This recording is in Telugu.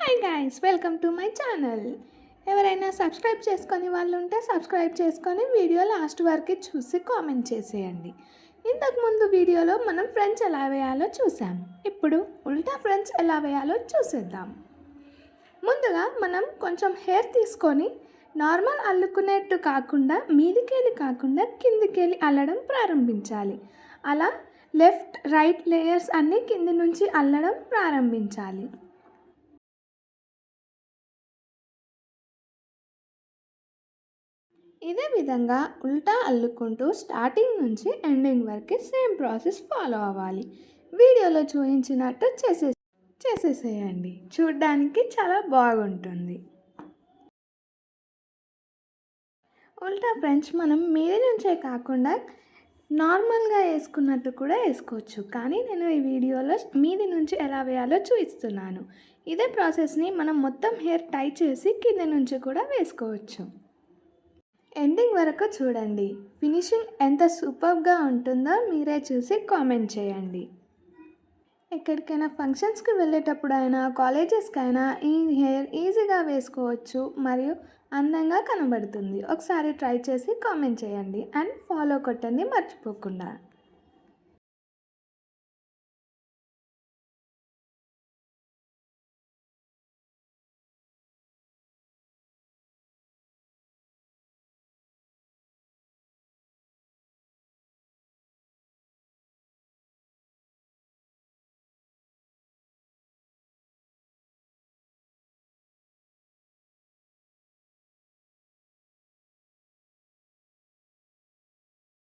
Hi guys, welcome to my channel. ఎవరైనా సబ్స్క్రైబ్ చేసుకొని వాళ్ళు ఉంటే సబ్స్క్రైబ్ చేసుకొని వీడియో లాస్ట్ వరకు చూసి కామెంట్ చేసేయండి. ఇంతకుముందు వీడియోలో మనం ఫ్రెండ్స్ ఎలా వేయాలో చూసాం. ఇప్పుడు ఉల్టా ఫ్రెండ్స్ ఎలా వేయాలో చూసేద్దాం. ముందుగా మనం కొంచెం హెయిర్ తీసుకొని నార్మల్ అల్లుకునేట్టు కాకుండా మీదికెళ్ళి కాకుండా కిందికెళ్ళి అల్లడం ప్రారంభించాలి. అలా లెఫ్ట్ రైట్ లేయర్స్ అన్నీ కింది నుంచి అల్లడం ప్రారంభించాలి. ఇదే విధంగా ఉల్టా అల్లుకుంటూ స్టార్టింగ్ నుంచి ఎండింగ్ వరకు సేమ్ ప్రాసెస్ ఫాలో అవ్వాలి. వీడియోలో చూపించినట్టు చేసేసేయండి. చూడ్డానికి చాలా బాగుంటుంది. ఉల్టా ఫ్రెండ్స్ మనం మీది నుంచే కాకుండా నార్మల్గా వేసుకున్నట్టు కూడా వేసుకోవచ్చు, కానీ నేను ఈ వీడియోలో మీది నుంచి ఎలా వేయాలో చూపిస్తున్నాను. ఇదే ప్రాసెస్ని మనం మొత్తం హెయిర్ టై చేసి కింద నుంచి కూడా వేసుకోవచ్చు. ఎండింగ్ వరకు చూడండి. ఫినిషింగ్ ఎంత సూపర్గా ఉంటుందో మీరే చూసి కామెంట్ చేయండి. ఎక్కడికైనా ఫంక్షన్స్కి వెళ్ళేటప్పుడు అయినా కాలేజెస్కి అయినా ఈ హెయిర్ ఈజీగా వేసుకోవచ్చు మరియు అందంగా కనబడుతుంది. ఒకసారి ట్రై చేసి కామెంట్ చేయండి అండ్ ఫాలో కొట్టండి మర్చిపోకుండా.